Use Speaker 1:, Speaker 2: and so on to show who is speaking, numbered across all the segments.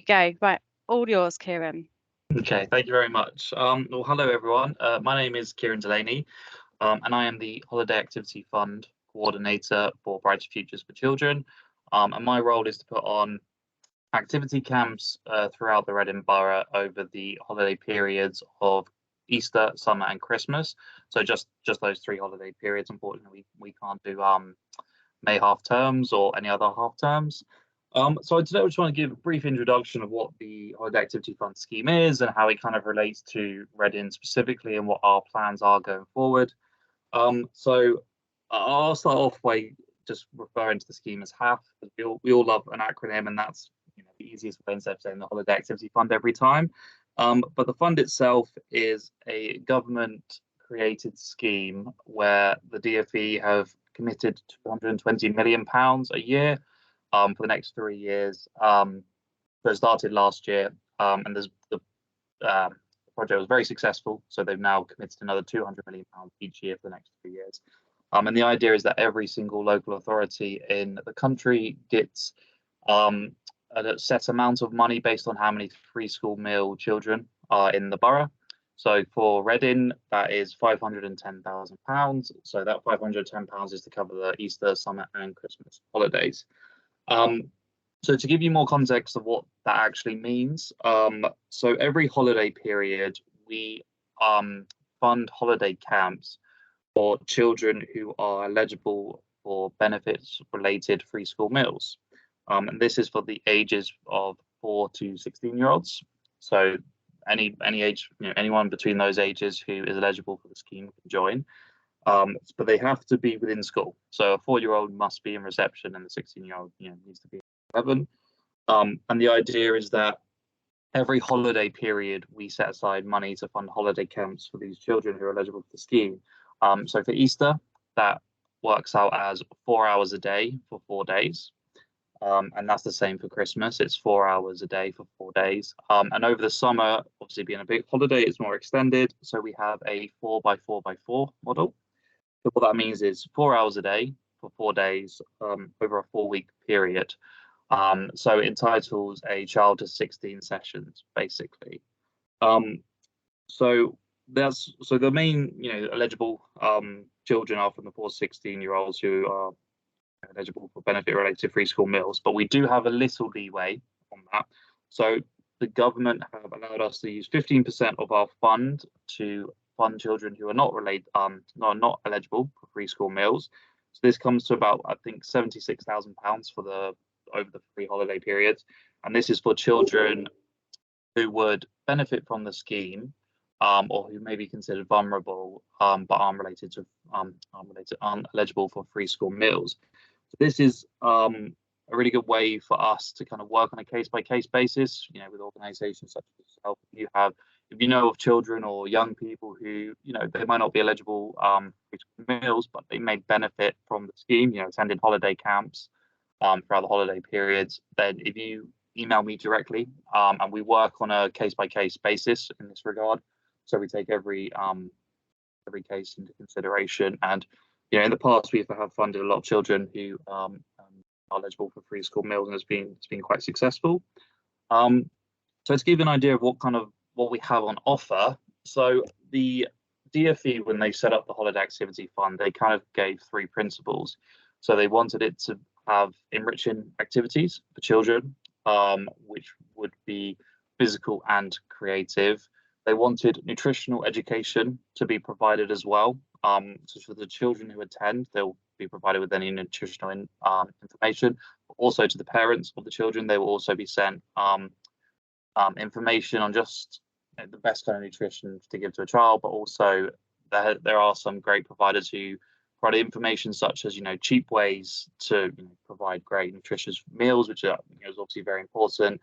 Speaker 1: Go. Right. All yours, Kieran.
Speaker 2: Okay, thank you very much. Well, hello everyone. My name is Kieran Delaney, and I am the Holiday Activity Fund Coordinator for Brighter Futures for Children. And my role is to put on activity camps throughout the Reading Borough over the holiday periods of Easter, summer, and Christmas. So just those three holiday periods. Unfortunately, we can't do May half terms or any other half terms. So today I just want to give a brief introduction of what the Holiday Activity Fund scheme is and how it kind of relates to Reading specifically and what our plans are going forward. So I'll start off by just referring to the scheme as HAF. We all love an acronym, and that's the easiest way instead of saying the Holiday Activity Fund every time. But the fund itself is a government created scheme where the DfE have committed £220 million a year for the next 3 years. So it started last year, and the project was very successful. So they've now committed another £200 million each year for the next 3 years. And the idea is that every single local authority in the country gets a set amount of money based on how many free school meal children are in the borough. So for Reading, that is £510,000. So that £510 is to cover the Easter, summer, and Christmas holidays. So to give you more context of what that actually means, so every holiday period, we fund holiday camps for children who are eligible for benefits related free school meals. And this is for the ages of 4 to 16-year-olds. So any age, anyone between those ages who is eligible for the scheme can join. But they have to be within school. So a 4-year-old must be in reception, and the 16-year-old, needs to be 11. And the idea is that every holiday period, we set aside money to fund holiday camps for these children who are eligible for the scheme. So for Easter, that works out as 4 hours a day for 4 days. And that's the same for Christmas. It's 4 hours a day for 4 days. And over the summer, obviously being a big holiday, it's more extended. So we have a 4x4x4 model. So what that means is 4 hours a day for 4 days over a 4-week period. So it entitles a child to 16 sessions, basically. So the main, eligible children are from the 4 to 16-year-olds who are eligible for benefit related free school meals, but we do have a little leeway on that. So the government have allowed us to use 15% of our fund to fund children who are not eligible for free school meals. So this comes to about, I think, £76,000 for over the free holiday periods, and this is for children who would benefit from the scheme, or who may be considered vulnerable, but aren't eligible for free school meals. So this is a really good way for us to kind of work on a case-by-case basis, with organisations such as yourself. If you know of children or young people who, they might not be eligible for free school meals, but they may benefit from the scheme, attending holiday camps throughout the holiday periods, then if you email me directly, and we work on a case-by-case basis in this regard. So we take every case into consideration, and in the past we have funded a lot of children who are eligible for free school meals, and it's been quite successful. So to give you an idea of what we have on offer, so the DfE, when they set up the Holiday Activity Fund, they kind of gave 3 principles. So they wanted it to have enriching activities for children, which would be physical and creative. They wanted nutritional education to be provided as well. So for the children who attend, they'll be provided with any nutritional information. Also to the parents of the children, they will also be sent information on just the best kind of nutrition to give to a child. But also there are some great providers who provide information such as cheap ways to provide great nutritious meals, which is obviously very important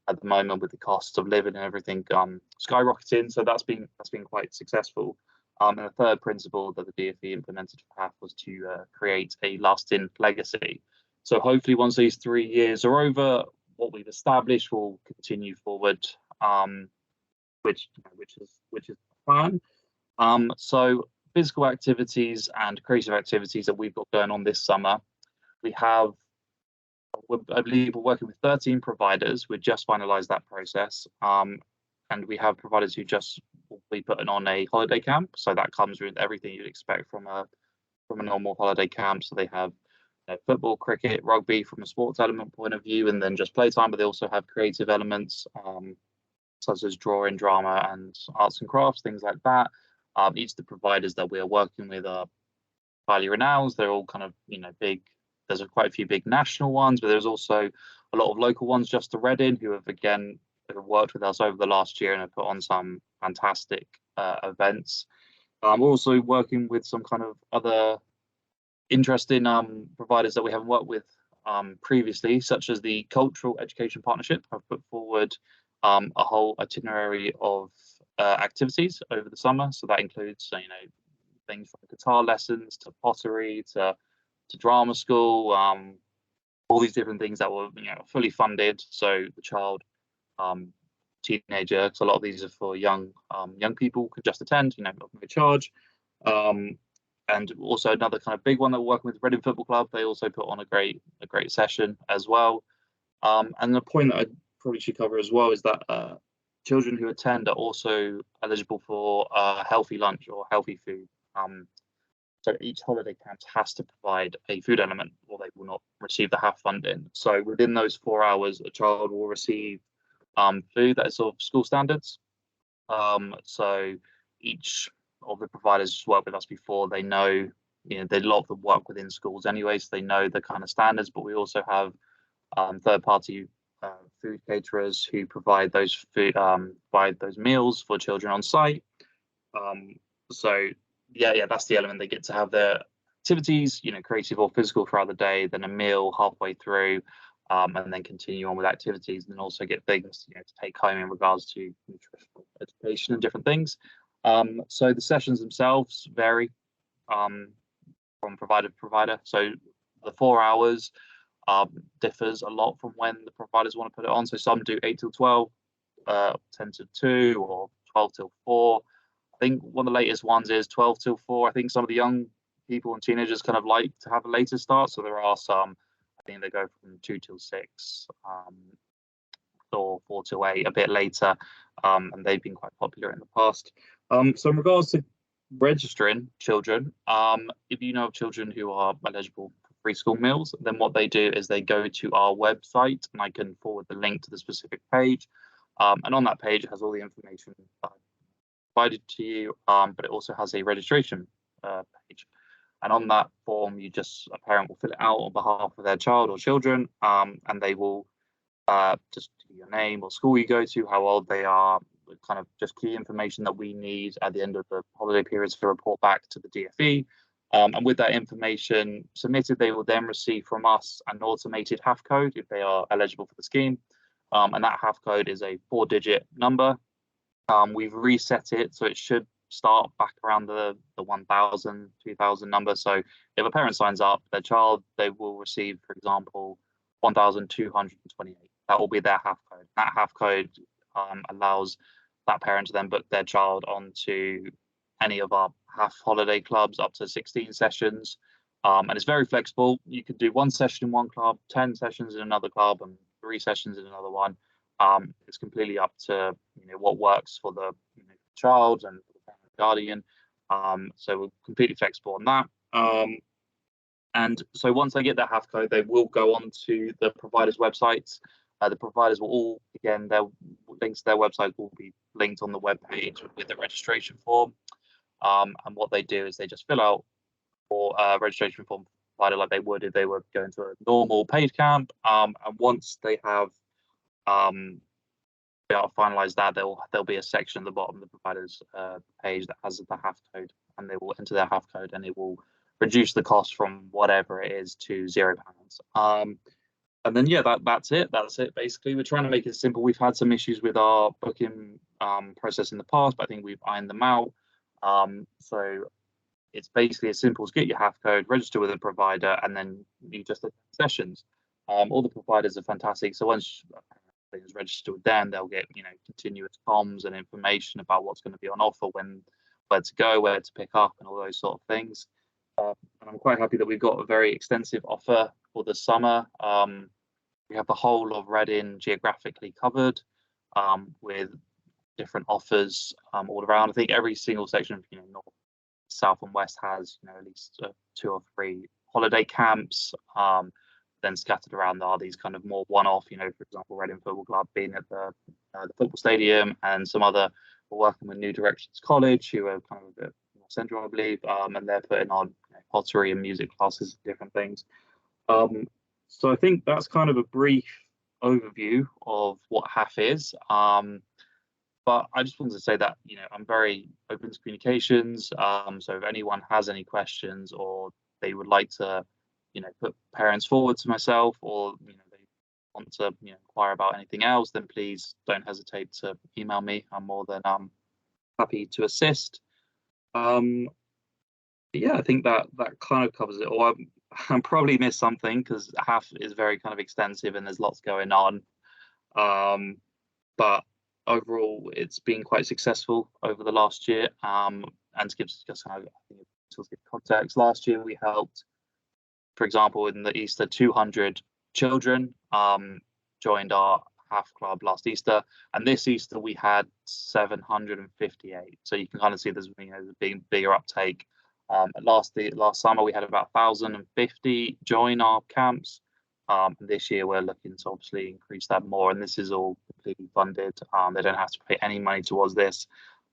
Speaker 2: at the moment with the cost of living and everything skyrocketing. So that's been quite successful. And the third principle that the DfE implemented for HAF was to create a lasting legacy. So hopefully once these 3 years are over, what we've established will continue forward, which is the plan. So physical activities and creative activities that we've got going on this summer, we have I believe we're working with 13 providers. We've just finalised that process, and we have providers who just will be putting on a holiday camp. So that comes with everything you'd expect from a normal holiday camp. So they have football, cricket, rugby from a sports element point of view, and then just playtime. But they also have creative elements such as drawing, drama, and arts and crafts, things like that. Each of the providers that we are working with are highly renowned. They're all kind of big. There's quite a few big national ones, but there's also a lot of local ones just to Reading who have worked with us over the last year and have put on some fantastic events. We're also working with some kind of other interesting providers that we haven't worked with previously, such as the Cultural Education Partnership. I've put forward a whole itinerary of activities over the summer. So that includes, things from guitar lessons to pottery to drama school, all these different things that were, fully funded. So the child, teenager, because a lot of these are for young people, can just attend, not no charge. And also another kind of big one that we're working with, Reading Football Club. They also put on a great session as well. And the point that I probably should cover as well is that children who attend are also eligible for healthy lunch or healthy food. So each holiday camp has to provide a food element, or they will not receive the HAF funding. So within those 4 hours, a child will receive food that is sort of school standards. So each of the providers who's worked with us before, they know, they lot of them work within schools anyway, so they know the kind of standards. But we also have third-party food caterers who provide those meals for children on site. So yeah, that's the element. They get to have their activities, creative or physical throughout the day, then a meal halfway through, and then continue on with activities, and then also get things to take home in regards to nutritional education and different things. So the sessions themselves vary from provider to provider. So the 4 hours differs a lot from when the providers want to put it on. So some do 8 till 12, 10 to 2, or 12 till 4. I think one of the latest ones is 12 till 4. I think some of the young people and teenagers kind of like to have a later start. So there are some, I think they go from 2 till 6, or 4 till 8, a bit later. And they've been quite popular in the past. So in regards to registering children, if you know of children who are eligible for free school meals, then what they do is they go to our website, and I can forward the link to the specific page. And on that page, it has all the information provided to you, but it also has a registration page. And on that form, a parent will fill it out on behalf of their child or children, and they will just do your name or school you go to, how old they are, kind of just key information that we need at the end of the holiday periods to report back to the DFE. And with that information submitted, they will then receive from us an automated HAF code if they are eligible for the scheme. And that HAF code is a 4-digit number. We've reset it, so it should start back around the 1,000, 2,000 number. So if a parent signs up their child, they will receive, for example, 1,228. That will be their HAF code. That HAF code allows that parent to then book their child onto any of our HAF holiday clubs up to 16 sessions. And it's very flexible. You could do 1 session in one club, 10 sessions in another club, and 3 sessions in another one. It's completely up to what works for the child and the guardian. So we're completely flexible on that. And so once they get their HAF code, they will go on to the providers' websites. The providers will all, again, their links to their website will be linked on the web page with the registration form. And what they do is they just fill out for registration form provider like they would if they were going to a normal paid camp. And once they have finalized that, there'll be a section at the bottom of the provider's page that has the HAF code, and they will enter their HAF code, and it will reduce the cost from whatever it is to £0. And then that's it basically. We're trying to make it simple. We've had some issues with our booking process in the past, but I think we've ironed them out. So it's basically as simple as get your HAF code, register with a provider, and then you just attend sessions. All the providers are fantastic. So once is registered with them, they'll get continuous comms and information about what's going to be on offer, where to go, where to pick up, and all those sort of things. And I'm quite happy that we've got a very extensive offer for the summer. We have the whole of Reading geographically covered, with different offers all around. I think every single section of north, south, and west has at least 2 or 3 holiday camps. Then scattered around are these kind of more one-off. For example, Reading Football Club being at the football stadium, and some other. We're working with New Directions College, who are kind of a bit more central, I believe, and they're putting on pottery and music classes, different things. Um, so I think that's kind of a brief overview of what HAF is. But I just wanted to say that I'm very open to communications. So if anyone has any questions, or they would like to put parents forward to myself, or they want to inquire about anything else, then please don't hesitate to email me. I'm more than happy to assist. Um, but yeah, I think that kind of covers it. Or I'm probably missed something, because HAF is very kind of extensive and there's lots going on. But overall, it's been quite successful over the last year. And to give just kind of, I think, to give context, last year we helped, for example, in the Easter, 200 children joined our HAF club last Easter, and this Easter we had 758. So you can kind of see there's being bigger uptake. Last summer we had about 1,050 join our camps. This year we're looking to obviously increase that more, and this is all completely funded. They don't have to pay any money towards this,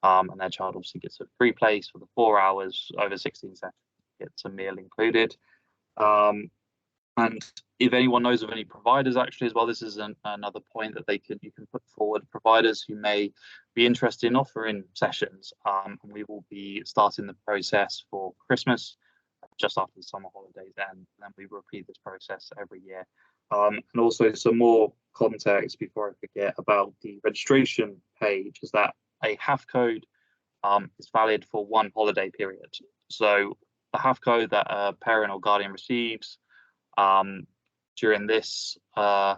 Speaker 2: and their child obviously gets a free place for the 4 hours over 16 sessions, gets a meal included. And if anyone knows of any providers, actually, as well, this is another point that you can put forward, providers who may be interested in offering sessions. And we will be starting the process for Christmas, just after the summer holidays end. And then we repeat this process every year. And also some more context before I forget about the registration page is that a HAF code is valid for 1 holiday period. So the HAF code that a parent or guardian receives during this I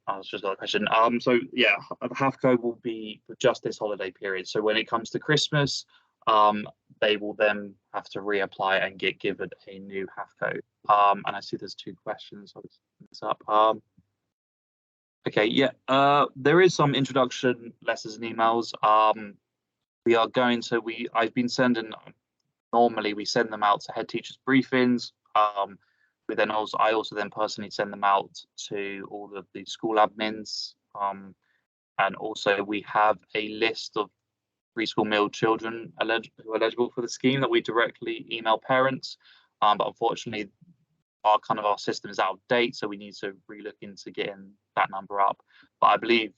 Speaker 2: was just got a question. So yeah, the HAF code will be for just this holiday period. So when it comes to Christmas, they will then have to reapply and get given a new HAF code. And I see there's 2 questions. I'll just put this up. Okay, yeah. There is some introduction letters and emails. I've been sending. Normally, we send them out to head teachers' briefings. I also then personally send them out to all of the school admins. And also we have a list of preschool meal children who are eligible for the scheme that we directly email parents. But unfortunately, our system is out of date, so we need to relook into getting that number up. But I believe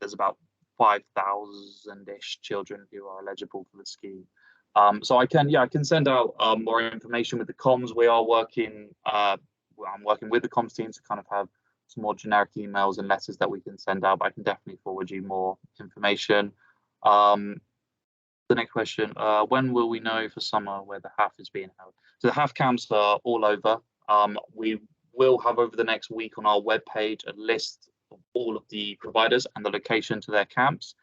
Speaker 2: there's about 5,000-ish children who are eligible for the scheme. So I can send out more information with the comms. I'm working with the comms team to kind of have some more generic emails and letters that we can send out, but I can definitely forward you more information. The next question, when will we know for summer where the HAF is being held? So the HAF camps are all over. We will have over the next week on our webpage a list of all of the providers and the location to their camps.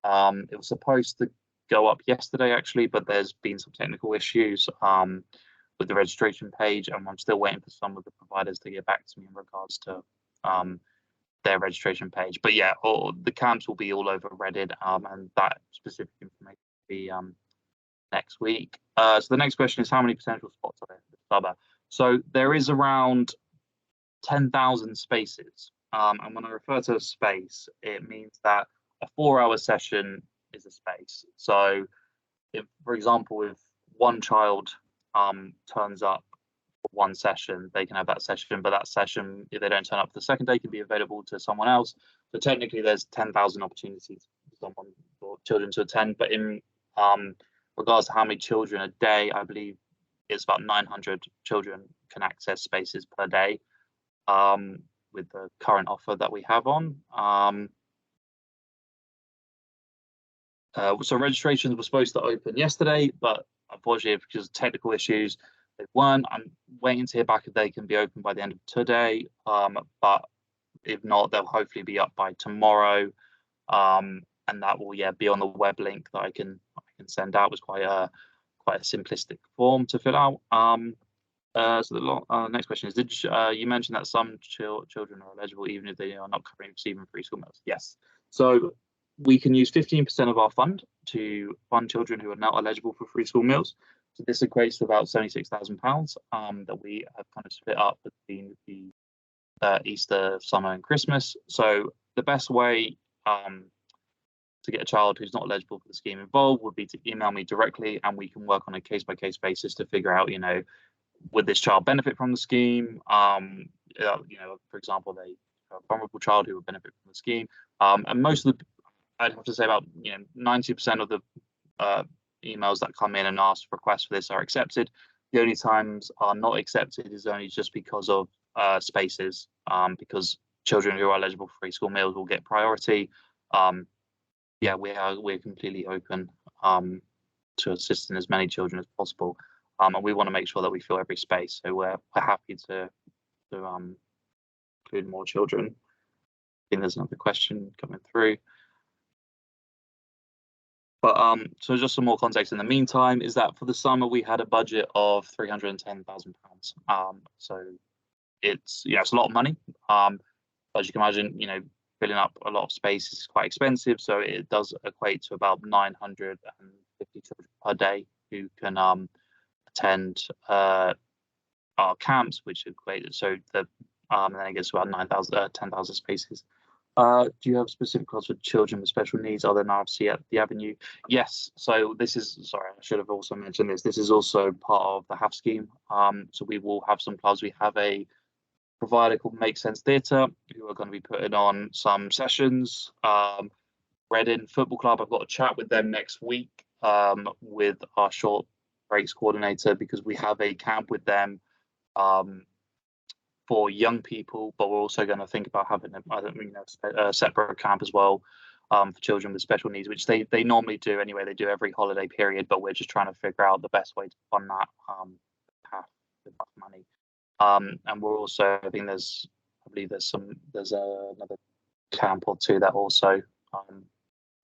Speaker 2: It was supposed to go up yesterday, actually, but there's been some technical issues with the registration page, and I'm still waiting for some of the providers to get back to me in regards to their registration page. But yeah, the camps will be all over Reddit, and that specific information will be next week. So the next question is, how many potential spots are there for the summer? So there is around 10,000 spaces. And when I refer to a space, it means that a 4-hour session is a space. So if, for example, if one child turns up for one session, they can have that session, but that session, if they don't turn up for the second day, can be available to someone else. So technically there's 10,000 opportunities for children to attend, but in regards to how many children a day, I believe it's about 900 children can access spaces per day with the current offer that we have on. So registrations were supposed to open yesterday, but unfortunately, because of technical issues, they weren't. I'm waiting to hear back if they can be open by the end of today. But if not, they'll hopefully be up by tomorrow. And that will be on the web link that I can send out. It was quite a simplistic form to fill out. So the next question is: Did you mention that some children are eligible even if they are not currently receiving free school meals? Yes. So we can use 15% of our fund to fund children who are not eligible for free school meals. So this equates to about £76,000 that we have kind of split up between the Easter, summer, and Christmas. So the best way to get a child who's not eligible for the scheme involved would be to email me directly, and we can work on a case-by-case basis to figure out, would this child benefit from the scheme? For example, they a vulnerable child who would benefit from the scheme. And most of the, I'd have to say about 90% of the emails that come in and ask requests for this are accepted. The only times are not accepted is only just because of spaces, because children who are eligible for free school meals will get priority. We're completely open to assisting as many children as possible. And we want to make sure that we fill every space. So we're happy to include more children. I think there's another question coming through. But so just some more context in the meantime is that for the summer we had a budget of £310,000. So it's a lot of money. As you can imagine, filling up a lot of space is quite expensive. So it does equate to about 950 children per day who can attend our camps, which equated and then it gets to about 10,000 spaces. Do you have specific costs for children with special needs other than RFC at the Avenue? Yes. So this is, sorry, I should have also mentioned this. This is also part of the HAF scheme. So we will have some clubs. We have a provider called Make Sense Theatre who are going to be putting on some sessions. Reading Football Club, I've got a chat with them next week with our short breaks coordinator, because we have a camp with them for young people, but we're also going to think about having a separate camp as well for children with special needs, which they normally do anyway. They do every holiday period, but we're just trying to figure out the best way to fund that with enough money. And we're also, I believe there's another camp or two that also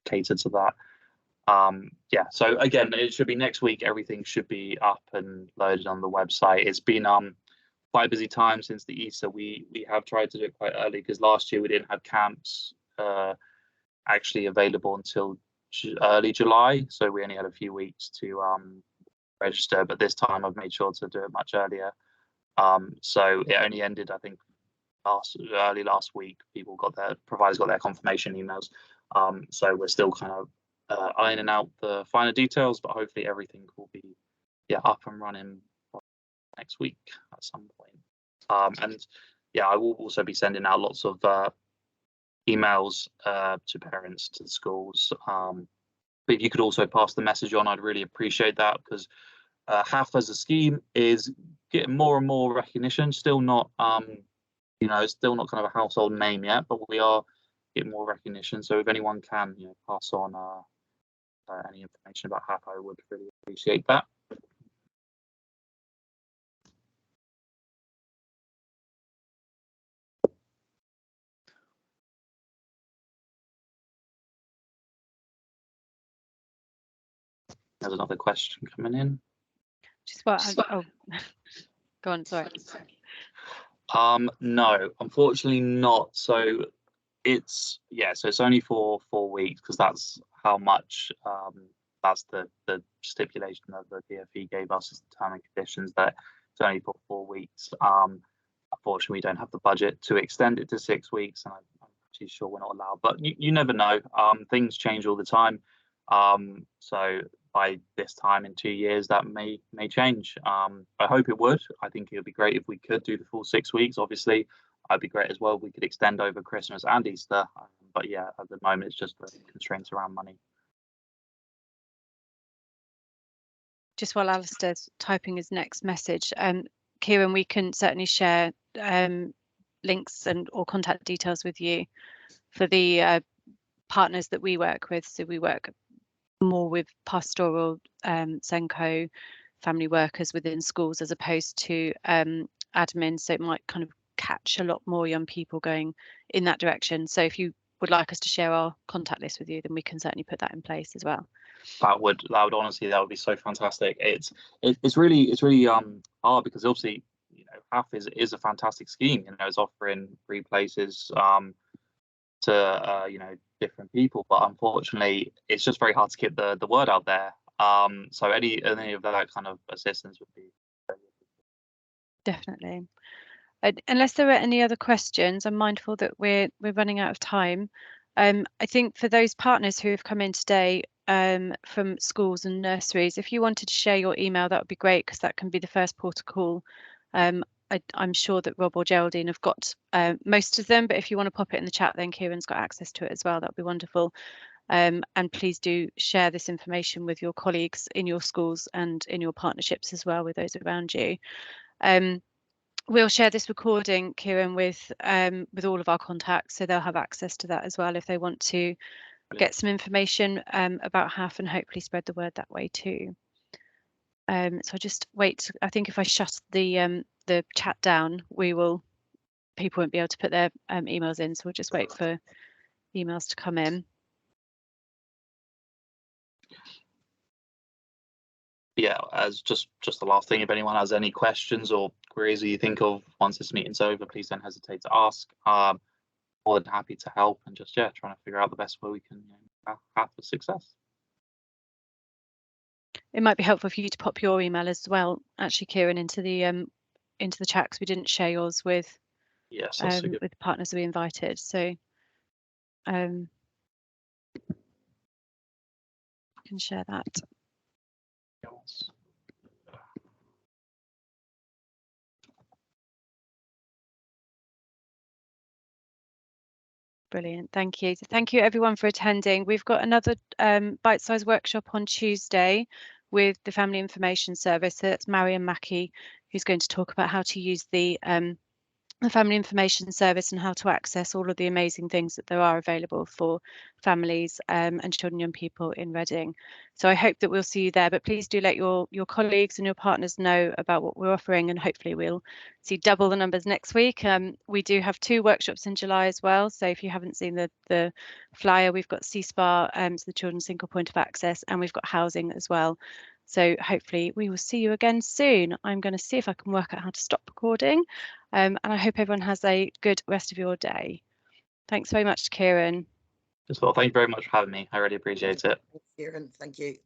Speaker 2: cater to that. So again, it should be next week. Everything should be up and loaded on the website. It's been quite a busy time since the Easter. We have tried to do it quite early, because last year we didn't have camps actually available until early July, so we only had a few weeks to register. But this time I've made sure to do it much earlier. So it only ended, I think, early last week. Providers got their confirmation emails. So we're still kind of ironing out the finer details, but hopefully everything will be up and running next week at some point. I will also be sending out lots of emails to parents, to the schools. But if you could also pass the message on, I'd really appreciate that, because HAF as a scheme is getting more and more recognition. Still not, still not kind of a household name yet, but we are getting more recognition. So if anyone can, pass on any information about HAF, I would really appreciate that. There's another question coming in.
Speaker 1: Just what? Oh, go on. Sorry.
Speaker 2: No, unfortunately not. So it's only for 4 weeks, because that's how much. That's the stipulation that the DfE gave us as the term and conditions, that it's only for 4 weeks. Unfortunately, we don't have the budget to extend it to 6 weeks, and I'm actually sure we're not allowed. But you never know. Things change all the time. So by this time in 2 years, that may change. I hope it would. I think it would be great if we could do the full 6 weeks. Obviously, I'd be great as well if we could extend over Christmas and Easter. But yeah, at the moment, it's just the constraints around money.
Speaker 1: Just while Alistair's typing his next message, Kieran, we can certainly share links or contact details with you for the partners that we work with. So we work more with pastoral Senko family workers within schools, as opposed to admin. So it might kind of catch a lot more young people going in that direction. So if you would like us to share our contact list with you, then we can certainly put that in place as well.
Speaker 2: That would honestly, that would be so fantastic. It's really hard, because obviously, you know, HAF is a fantastic scheme. You know, it's offering free places to you know, different people, but unfortunately it's just very hard to get the word out there. So any of that kind of assistance would be
Speaker 1: Definitely. Unless there are any other questions, I'm mindful that we're running out of time. I think for those partners who have come in today from schools and nurseries, if you wanted to share your email, that would be great, because that can be the first port of call. I'm sure that Rob or Geraldine have got most of them, but if you want to pop it in the chat, then Kieran's got access to it as well. That would be wonderful. And please do share this information with your colleagues in your schools and in your partnerships as well, with those around you. We'll share this recording, Kieran, with all of our contacts, so they'll have access to that as well if they want to get some information about HAF, and hopefully spread the word that way too. So I'll just wait. I think if I shut the chat down, people won't be able to put their emails in, so we'll just wait for emails to come in.
Speaker 2: Yeah, as just the last thing, if anyone has any questions or queries that you think of once this meeting's over, please don't hesitate to ask. More than happy to help, and just trying to figure out the best way we can, you know, have for success.
Speaker 1: It might be helpful for you to pop your email as well, actually, Kieran, into the chat, because we didn't share yours with with partners that we invited. So can share that.
Speaker 2: Yes.
Speaker 1: Brilliant, thank you. So thank you everyone for attending. We've got another bite-sized workshop on Tuesday with the Family Information Service. So that's Marion Mackey, who's going to talk about how to use the Family Information Service and how to access all of the amazing things that there are available for families and children and young people in Reading. So I hope that we'll see you there, but please do let your colleagues and your partners know about what we're offering, and hopefully we'll see double the numbers next week. We do have 2 workshops in July as well, so if you haven't seen the flyer, we've got CSPA, so the Children's Single Point of Access, and we've got housing as well. So hopefully we will see you again soon. I'm going to see if I can work out how to stop recording. And I hope everyone has a good rest of your day. Thanks very much, Kieran.
Speaker 2: Well, thank you very much for having me. I really appreciate it.
Speaker 3: Kieran, thank you.